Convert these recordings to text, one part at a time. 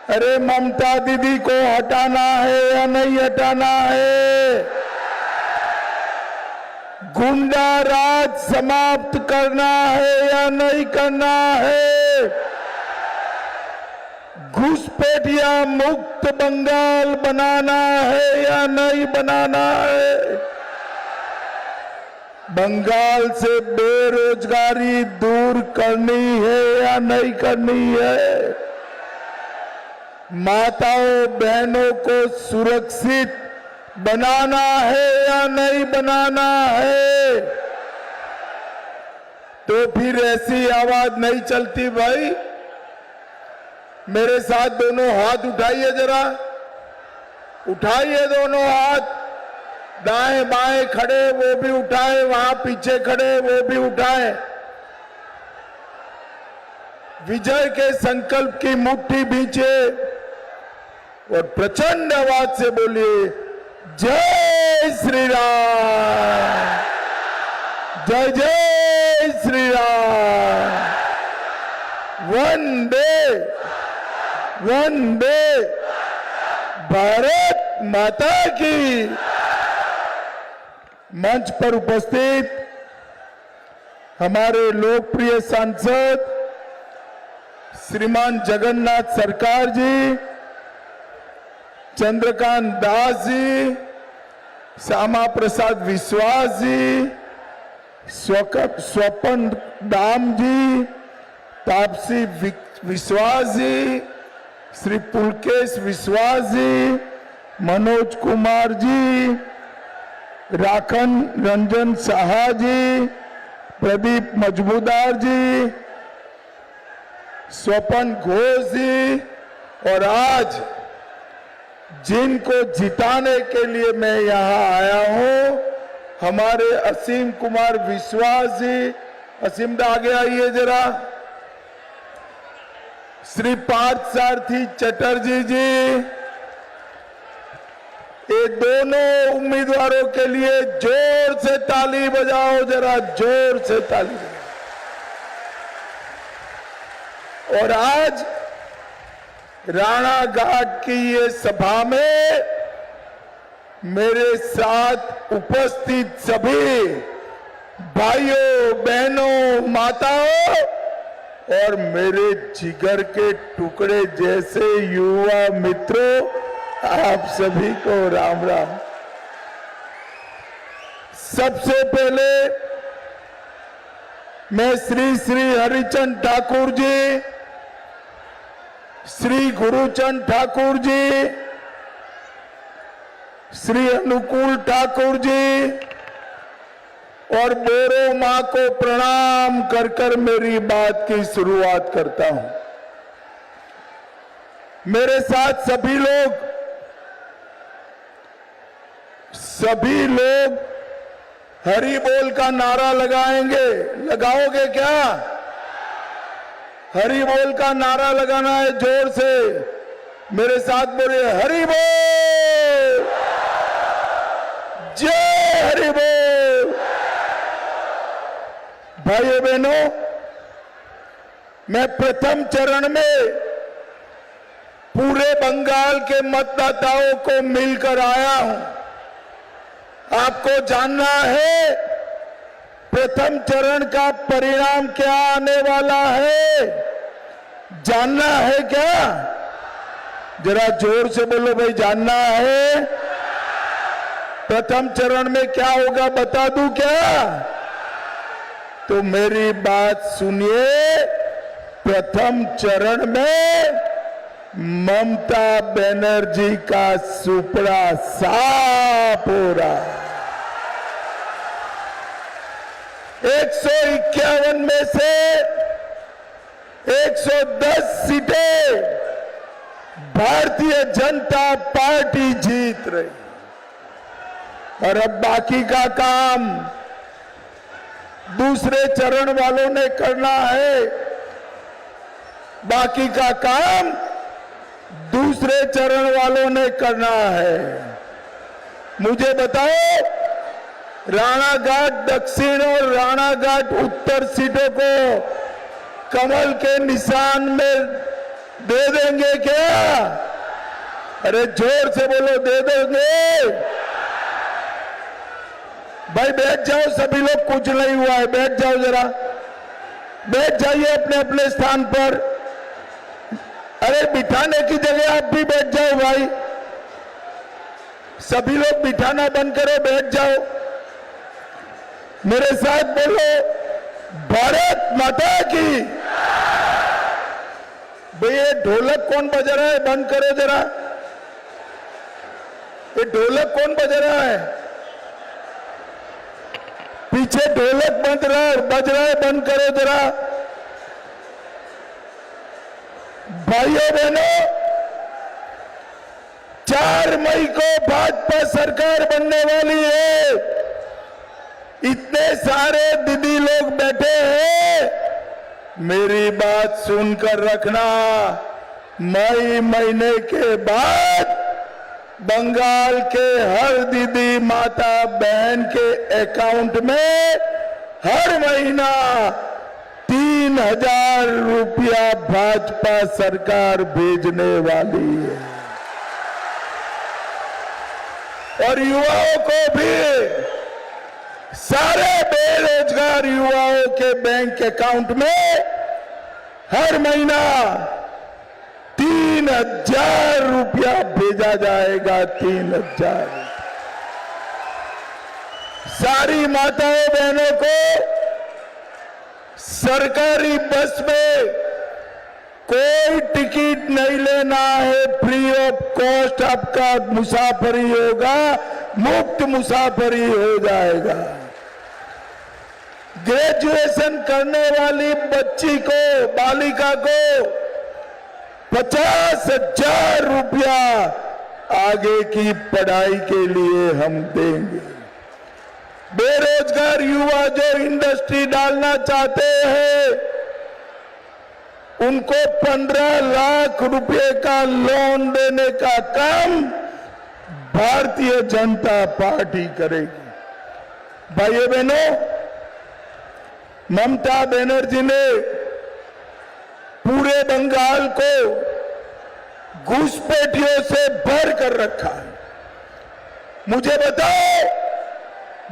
अरे ममता दीदी को हटाना है या नहीं हटाना है? गुंडा राज समाप्त करना है या नहीं करना है? घुसपैठिया मुक्त बंगाल बनाना है या नहीं बनाना है? बंगाल से बेरोजगारी दूर करनी है या नहीं करनी है? माताओं बहनों को सुरक्षित बनाना है या नहीं बनाना है? तो फिर ऐसी आवाज नहीं चलती भाई। मेरे साथ दोनों हाथ उठाइए, जरा उठाइए दोनों हाथ, दाएं बाएं खड़े वो भी उठाए, वहां पीछे खड़े वो भी उठाए। विजय के संकल्प की मुट्ठी भींचे और प्रचंड आवाज से बोलिए, जय श्री राम, जय जय श्री राम, वंदे वंदे भारत माता की। मंच पर उपस्थित हमारे लोकप्रिय सांसद श्रीमान जगन्नाथ सरकार जी, चंद्रकांत दास जी, श्यामा प्रसाद विश्वास जी, स्वपन दाम जी, तापसी विश्वास जी, श्री पुलकेश विश्वास जी, मनोज कुमार जी, राखन रंजन साहा जी, प्रदीप मजमूदार जी, स्वपन घोष जी, और आज जिनको जिताने के लिए मैं यहाँ आया हूँ, हमारे असीम कुमार विश्वास जी। असीम दा आगे आइए जरा। श्री पार्थ सारथी चटर्जी जी, ये दोनों उम्मीदवारों के लिए जोर से ताली बजाओ, जरा जोर से ताली बजाओ। और आज राणा घाट की ये सभा में मेरे साथ उपस्थित सभी भाइयों बहनों माताओं और मेरे जिगर के टुकड़े जैसे युवा मित्रों, आप सभी को राम राम। सबसे पहले मैं श्री श्री हरिचंद ठाकुर जी, श्री गुरुचंद ठाकुर जी, श्री अनुकूल ठाकुर जी और बोरो मां को प्रणाम कर कर मेरी बात की शुरुआत करता हूं। मेरे साथ सभी लोग हरि बोल का नारा लगाएंगे। लगाओगे क्या? हरि बोल का नारा लगाना है जोर से। मेरे साथ बोलिए, हरि बोल, जय हरि बोल। भाइयों बहनों, मैं प्रथम चरण में पूरे बंगाल के मतदाताओं को मिलकर आया हूं। आपको जानना है प्रथम चरण का परिणाम क्या आने वाला है? जानना है क्या? जरा जोर से बोलो भाई, जानना है? प्रथम चरण में क्या होगा बता दूं क्या? तो मेरी बात सुनिए। प्रथम चरण में ममता बनर्जी का सुपड़ा साफ हो रहा। 151 में से 110 सीटें भारतीय जनता पार्टी जीत रही। और अब बाकी का काम दूसरे चरण वालों ने करना है। बाकी का काम दूसरे चरण वालों ने करना है। मुझे बताओ, राणाघाट दक्षिण और राणाघाट उत्तर सीटों को कमल के निशान में दे देंगे क्या? अरे जोर से बोलो, दे देंगे? भाई बैठ जाओ सभी लोग, कुछ नहीं हुआ है, बैठ जाओ जरा, बैठ जाइए अपने अपने स्थान पर। अरे बिठाने की जगह आप भी बैठ जाओ भाई, सभी लोग बिठाना बंद करो, बैठ जाओ। मेरे साथ बोलो, भारत माता की। भाई ये ढोलक कौन बजा रहा है? बंद करो जरा, ये ढोलक कौन बजा रहा है? पीछे ढोलक बज रहा है, बंद करो जरा। भाइयों बहनों, 4 मई को भाजपा सरकार बनने वाली है। इतने सारे दीदी लोग बैठे हैं, मेरी बात सुनकर रखना। मई महीने के बाद बंगाल के हर दीदी माता बहन के अकाउंट में हर महीना 3,000 रुपया भाजपा सरकार भेजने वाली है। और युवाओं को भी, सारे बेरोजगार युवाओं के बैंक अकाउंट में हर महीना 3,000 रुपया भेजा जाएगा। 3,000। सारी माताओं बहनों को सरकारी बस में कोई टिकट नहीं लेना है, फ्री ऑफ कॉस्ट आपका मुसाफरी होगा, मुफ्त मुसाफरी हो जाएगा। ग्रेजुएशन करने वाली बच्ची को, बालिका को 50,000 रुपया आगे की पढ़ाई के लिए हम देंगे। बेरोजगार युवा जो इंडस्ट्री डालना चाहते हैं, उनको 15 लाख रुपए का लोन देने का काम भारतीय जनता पार्टी करेगी। भाइयों बहनों, ममता बनर्जी ने पूरे बंगाल को घुसपैठियों से भर कर रखा है। मुझे बताओ,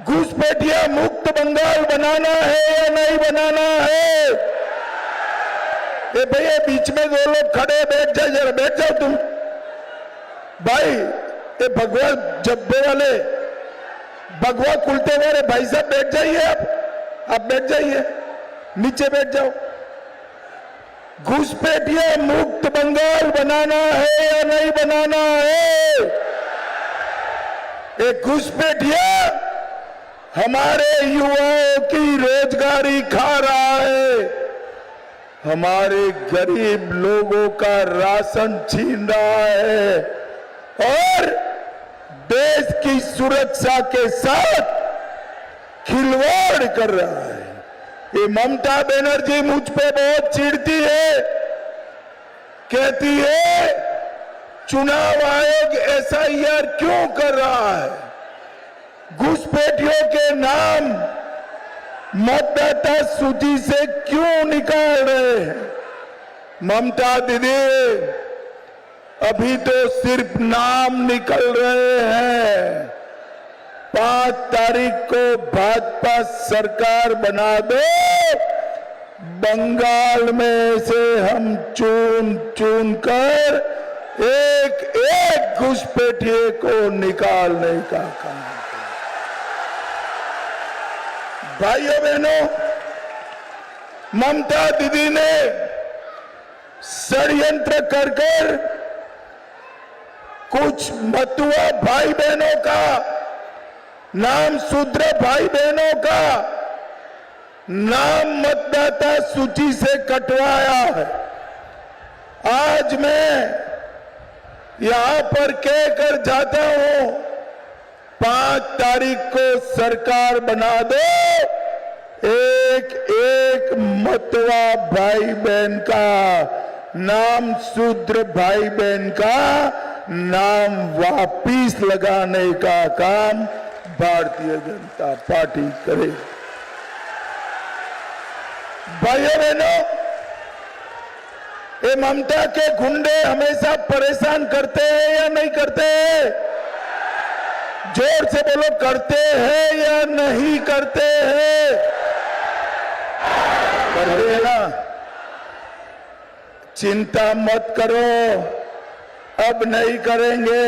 घुसपैठिया मुक्त बंगाल बनाना है या नहीं बनाना है? ये भैया बीच में 2 लोग खड़े, बैठ जाओ जरा, बैठ जाओ तुम भाई। ये भगवा जब्बे वाले, भगवा कुलते वाले भाई साहब बैठ जाइए, आप बैठ जाइए, नीचे बैठ जाओ। घुसपैठिया मुक्त बंगाल बनाना है या नहीं बनाना है? ये घुसपैठिया हमारे युवाओं की रोजगारी खा रहा है, हमारे गरीब लोगों का राशन छीन रहा है और देश की सुरक्षा के साथ खिलवाड़ कर रहा है। ये ममता बनर्जी मुझ पे बहुत चिढ़ती है, कहती है चुनाव आयोग SIR क्यों कर रहा है, घुसपैठियों के नाम मतदाता सूची से क्यों निकाल रहे हैं? ममता दीदी, अभी तो सिर्फ नाम निकल रहे हैं। 5 तारीख को भाजपा सरकार बना दो, बंगाल में से हम चुन चुन कर एक एक घुसपैठिए को निकालने का काम। भाइयों बहनों, ममता दीदी ने षड्यंत्र कर कुछ मतुआ भाई बहनों का नाम, शूद्र भाई बहनों का नाम मतदाता सूची से कटवाया है। आज मैं यहां पर कहकर जाता हूं, 5 तारीख को सरकार बना दो, एक एक मतवा भाई बहन का नाम, शूद्र भाई बहन का नाम वापिस लगाने का काम भारतीय जनता पार्टी करे। भाइयों बहनों, ये ममता के गुंडे हमेशा परेशान करते हैं या नहीं करते हैं? जोर से बोलो, करते हैं या नहीं करते हैं? करते हैं ना? चिंता मत करो, अब नहीं करेंगे।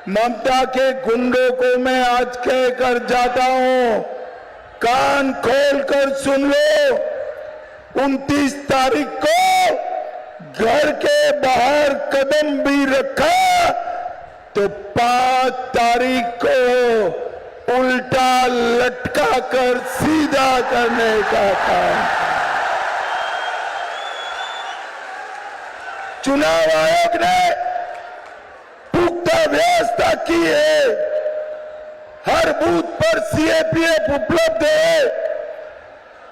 ममता के गुंडों को मैं आज कह कर जाता हूं, कान खोल कर सुन लो। 29 तारीख को घर के बाहर कदम भी रखा तो 5 तारीख को उल्टा लटका कर सीधा करने का काम। चुनाव आयोग ने पुख्ता व्यवस्था की है, हर बूथ पर सीएपीएफ उपलब्ध है,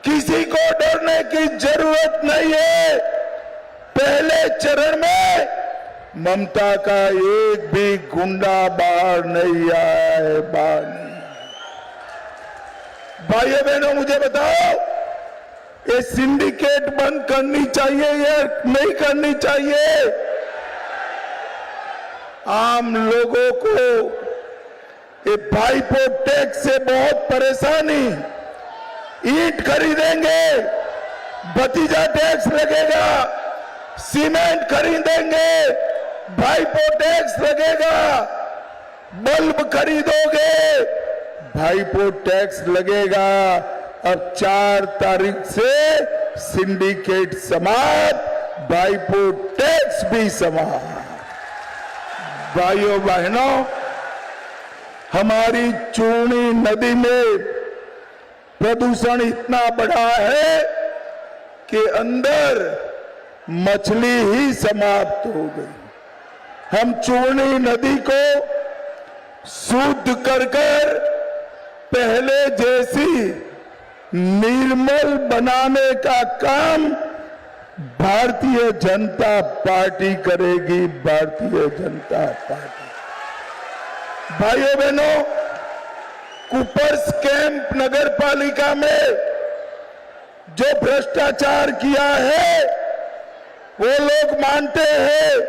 किसी को डरने की जरूरत नहीं है। पहले चरण में ममता का एक भी गुंडा बाहर नहीं आया है, बाहर नहीं। भाइयों बहनों, मुझे बताओ, ये सिंडिकेट बंद करनी चाहिए या नहीं करनी चाहिए? आम लोगों को ये भाईपो टैक्स से बहुत परेशानी। ईंट खरीदेंगे, भतीजा टैक्स लगेगा, सीमेंट खरीदेंगे, भाईपो टैक्स लगेगा, बल्ब खरीदोगे, भाईपो टैक्स लगेगा। अब 4 तारीख से सिंडिकेट समाप्त, भाईपो टैक्स भी समाप्त। भाइयों बहनों, हमारी चूर्णी नदी में प्रदूषण इतना बढ़ा है कि अंदर मछली ही समाप्त हो गई। हम चूर्णी नदी को शुद्ध कर कर पहले जैसी निर्मल बनाने का काम भारतीय जनता पार्टी करेगी। भारतीय जनता पार्टी। भाइयों बहनों, कुपर्स कैंप नगर पालिका में जो भ्रष्टाचार किया है, वो लोग मानते हैं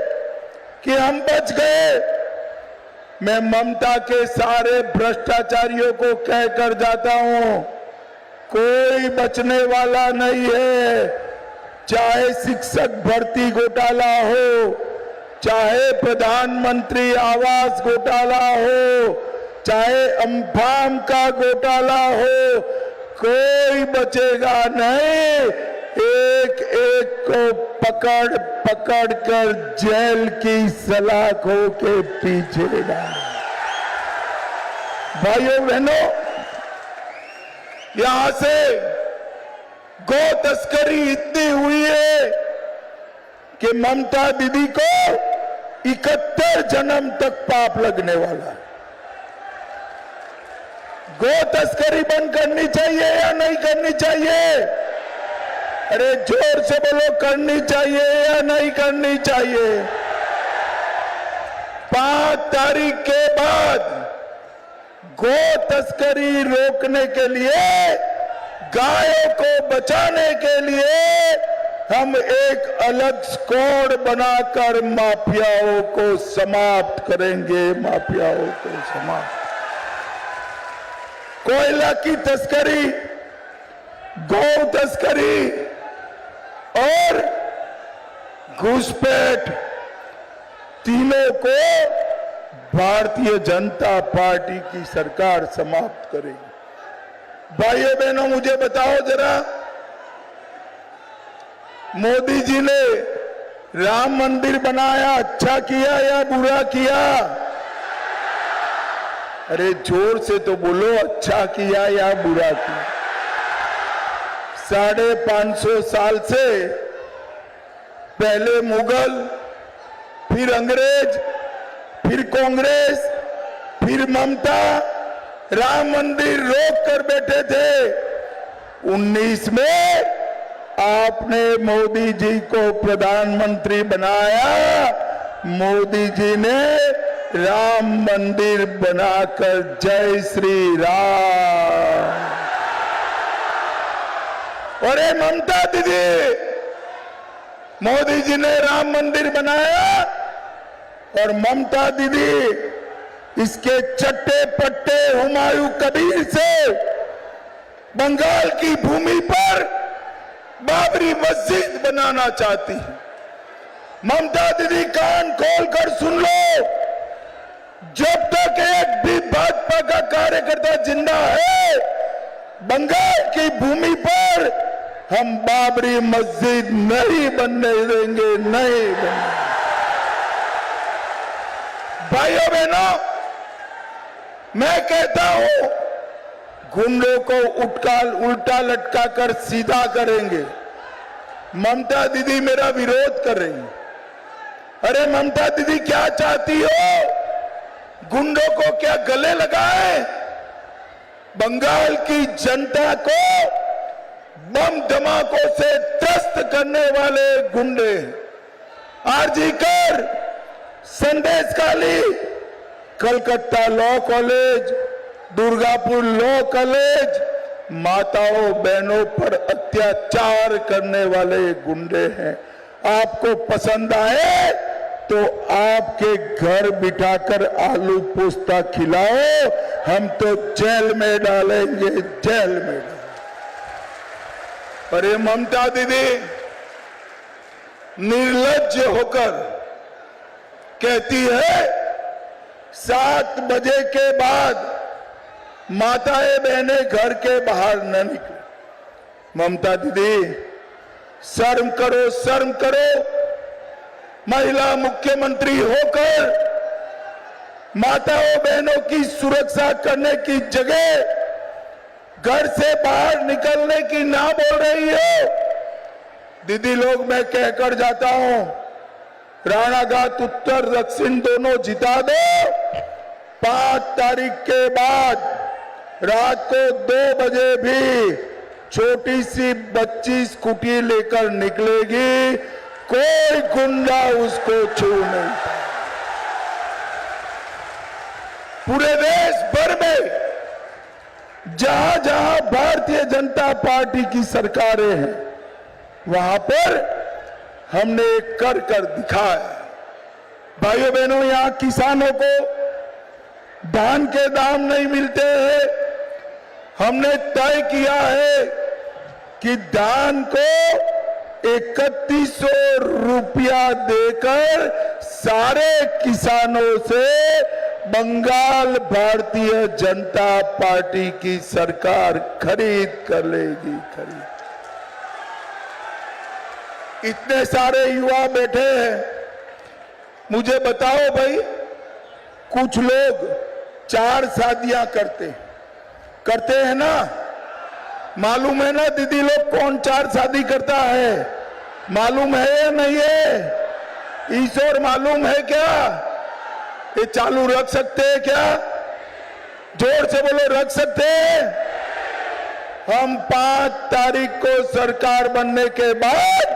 कि हम बच गए। मैं ममता के सारे भ्रष्टाचारियों को कहकर जाता हूं, कोई बचने वाला नहीं है। चाहे शिक्षक भर्ती घोटाला हो, चाहे प्रधानमंत्री आवास घोटाला हो, चाहे अम्फान का घोटाला हो, कोई बचेगा नहीं। एक एक को पकड़ पकड़ कर जेल की सलाखों के पीछे डाल। भाइयों बहनों, यहां से गौ तस्करी इतनी हुई है कि ममता दीदी को 71 जन्म तक पाप लगने वाला। गौ तस्करी बंद करनी चाहिए या नहीं करनी चाहिए? अरे जोर से बोलो, करनी चाहिए या नहीं करनी चाहिए? 5 तारीख के बाद गौ तस्करी रोकने के लिए, गायों को बचाने के लिए हम एक अलग स्क्वाड बनाकर माफियाओं को समाप्त करेंगे। माफियाओं को समाप्त। कोयला की तस्करी, गौ तस्करी और घुसपैठ, तीनों को भारतीय जनता पार्टी की सरकार समाप्त करेगी। भाइयों बहनों, मुझे बताओ जरा, मोदी जी ने राम मंदिर बनाया, अच्छा किया या बुरा किया? अरे जोर से तो बोलो, अच्छा किया या बुरा किया? 550 साल से पहले मुगल, फिर अंग्रेज, फिर कांग्रेस, फिर ममता राम मंदिर रोक कर बैठे थे। 19 में आपने मोदी जी को प्रधानमंत्री बनाया। मोदी जी ने राम मंदिर बनाकर जय श्री राम। और ये ममता दीदी मोदी जी ने राम मंदिर बनाया और ममता दीदी इसके चट्टे पट्टे हुमायूं कबीर से बंगाल की भूमि पर बाबरी मस्जिद बनाना चाहती है। ममता दीदी कान खोलकर सुन लो, जब तक एक भी भाजपा का कार्यकर्ता जिंदा है, बंगाल की भूमि पर हम बाबरी मस्जिद नहीं बनने देंगे, नहीं बनने। भाइयों बहनों, मैं कहता हूं, गुंडों को उल्टा लटका कर सीधा करेंगे। ममता दीदी मेरा विरोध कर रही है। अरे ममता दीदी क्या चाहती हो? गुंडों को क्या गले लगाए? बंगाल की जनता को बम धमाकों से त्रस्त करने वाले गुंडे, आरजी कर, Sandeshkhali, Calcutta law college, Durgapur law college, माताओं बहनों पर अत्याचार करने वाले गुंडे हैं। आपको पसंद आए तो आपके घर बिठाकर आलू पोस्ता खिलाओ, हम तो जेल में डालेंगे, जेल में डालेंगे। पर ये ममता दीदी निर्लज्ज होकर कहती है 7 बजे के बाद माताएं बहनें घर के बाहर न निकले। ममता दीदी शर्म करो, शर्म करो। महिला मुख्यमंत्री होकर माताओं बहनों की सुरक्षा करने की जगह घर से बाहर निकलने की ना बोल रही हो। दीदी लोग, मैं कहकर जाता हूं, राणाघाट उत्तर दक्षिण दोनों जिता दो। 5 तारीख के बाद रात को 2 बजे भी छोटी सी बच्ची स्कूटी लेकर निकलेगी, कोई गुंडा उसको छू नहीं। पूरे देश भर में जहां जहां भारतीय जनता पार्टी की सरकारें हैं, वहां पर हमने कर दिखाया। भाइयों बहनों, यहां किसानों को धान के दाम नहीं मिलते हैं। हमने तय किया है कि धान को 3100 रुपया देकर सारे किसानों से बंगाल भारतीय जनता पार्टी की सरकार खरीद कर लेगी, खरीद। इतने सारे युवा बैठे हैं, मुझे बताओ भाई, कुछ लोग 4 शादियां करते हैं ना? मालूम है ना दीदी लोग कौन 4 शादी करता है? मालूम है या नहीं है? ईश्वर मालूम है क्या? ये चालू रख सकते हैं क्या? जोर से बोलो, रख सकते हैं? हम 5 तारीख को सरकार बनने के बाद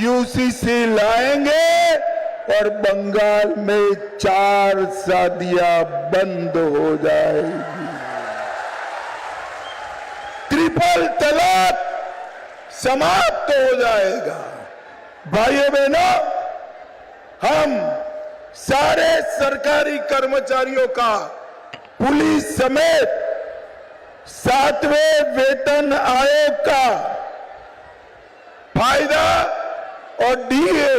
यूसीसी लाएंगे और बंगाल में 4 शादियां बंद हो जाएगी। ट्रिपल तलाक समाप्त हो जाएगा। भाइयों बहनों, हम सारे सरकारी कर्मचारियों का, पुलिस समेत 7वें वेतन आयोग का फायदा और डीए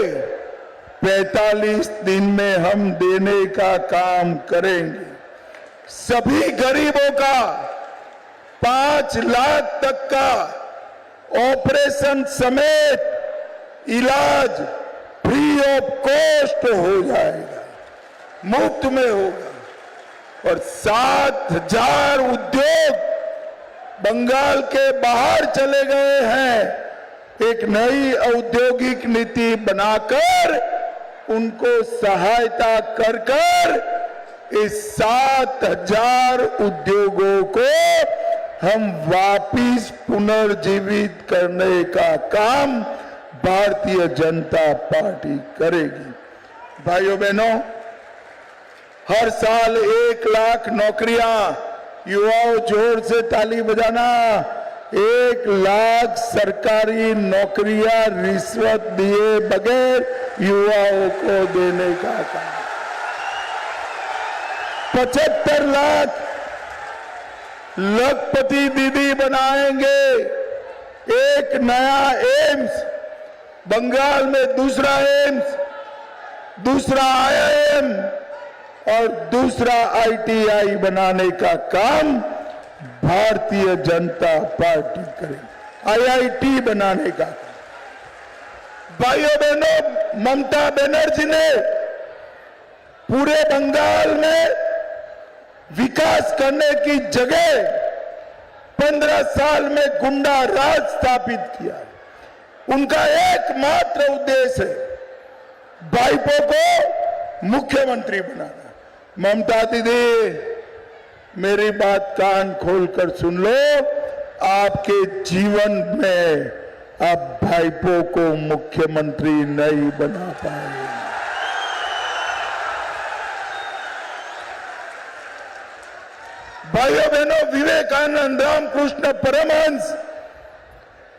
45 दिन में हम देने का काम करेंगे। सभी गरीबों का 5 लाख तक का ऑपरेशन समेत इलाज फ्री ऑफ कॉस्ट हो जाएगा, मुफ्त में होगा। और 7000 उद्योग बंगाल के बाहर चले गए हैं। एक नई औद्योगिक नीति बनाकर उनको सहायता कर इस 7000 उद्योगों को हम वापिस पुनर्जीवित करने का काम भारतीय जनता पार्टी करेगी। भाइयों बहनों, हर साल 1 लाख नौकरियां, युवाओं जोर से ताली बजाना, 1 लाख सरकारी नौकरियां रिश्वत दिए बगैर युवाओं को देने का काम, 75 लाख लखपति दीदी बनाएंगे, एक नया एम्स, बंगाल में दूसरा एम्स, दूसरा IIM और दूसरा ITI बनाने का काम भारतीय जनता पार्टी करेगी। IIT बनाने का काम। भाइयों बहनों, ममता बनर्जी ने पूरे बंगाल में विकास करने की जगह 15 साल में गुंडा राज स्थापित किया। उनका एकमात्र उद्देश्य है भाइपों को मुख्यमंत्री बनाना। ममता दीदी, मेरी बात कान खोलकर सुन लो, आपके जीवन में आप भाइपों को मुख्यमंत्री नहीं बना पाएंगे। भाइयों बहनों, विवेकानंद, रामकृष्ण परमहंस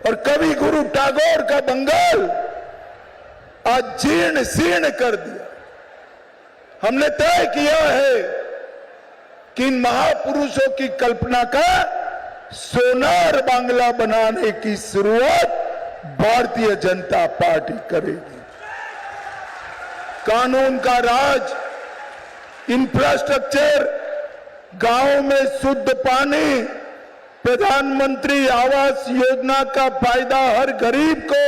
और कवि गुरु टैगोर का बंगाल आज जीर्ण शीर्ण कर दिया। हमने तय किया है कि इन महापुरुषों की कल्पना का सोनार बांग्ला बनाने की शुरुआत भारतीय जनता पार्टी करेगी। कानून का राज, इंफ्रास्ट्रक्चर, गांव में शुद्ध पानी, प्रधानमंत्री आवास योजना का फायदा हर गरीब को,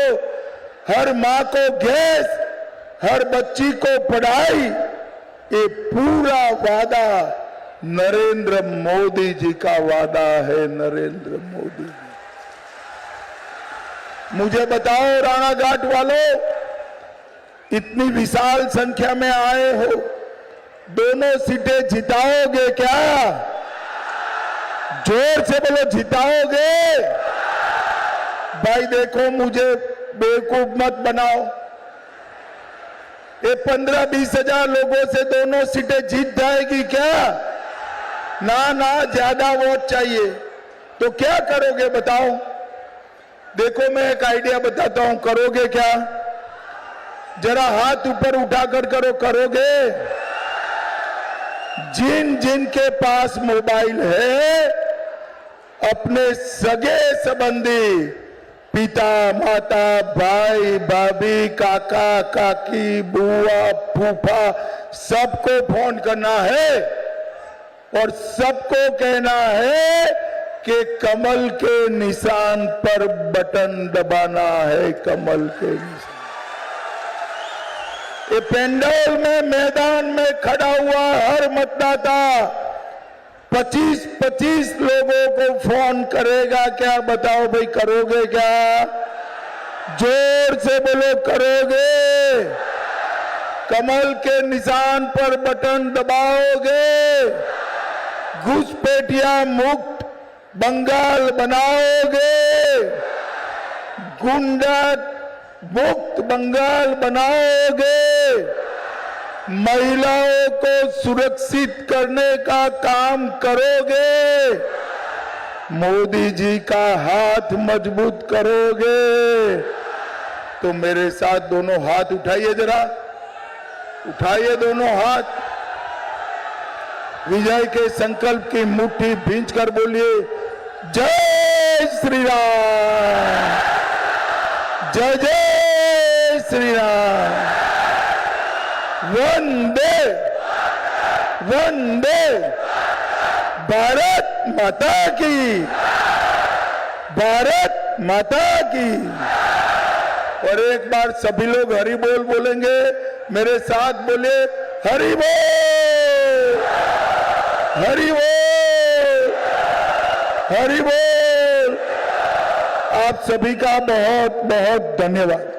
हर मां को गैस, हर बच्ची को पढ़ाई, ये पूरा वादा नरेंद्र मोदी जी का वादा है। नरेंद्र मोदी जी, मुझे बताओ राणाघाट वालों, इतनी विशाल संख्या में आए हो, दोनों सीटें जिताओगे क्या? जोर से बोलो, जिताओगे? भाई देखो, मुझे बेवकूफ मत बनाओ। ये 15-20 हजार लोगों से दोनों सीटें जीत जाएगी क्या? ना ना, ज्यादा वोट चाहिए। तो क्या करोगे बताओ? देखो, मैं एक आइडिया बताता हूं, करोगे क्या? जरा हाथ ऊपर उठाकर करो, करोगे? जिन जिन के पास मोबाइल है, अपने सगे संबंधी, पिता, माता, भाई, भाभी, काका, काकी, बुआ, फूफा, सबको फोन करना है और सबको कहना है कि कमल के निशान पर बटन दबाना है। कमल के निशान। ये पेंडोल में, मैदान में खड़ा हुआ हर मतदाता 25-25 लोगों को फोन करेगा क्या? बताओ भाई, करोगे क्या? जोर से बोलो, करोगे? कमल के निशान पर बटन दबाओगे? घुसपैठिया मुक्त बंगाल बनाओगे? गुंडा मुक्त बंगाल बनाओगे? महिलाओं को सुरक्षित करने का काम करोगे? मोदी जी का हाथ मजबूत करोगे? तो मेरे साथ दोनों हाथ उठाइए, जरा उठाइए दोनों हाथ। विजय के संकल्प की मुट्ठी भींचकर बोलिए, जय श्री राम, जय जय श्री राम, वंदे वंदे, भारत माता की, भारत माता की। और एक बार सभी लोग हरि बोल बोलेंगे, मेरे साथ बोले, हरि बोल, हरि बोल, हरि बोल। आप सभी का बहुत बहुत धन्यवाद।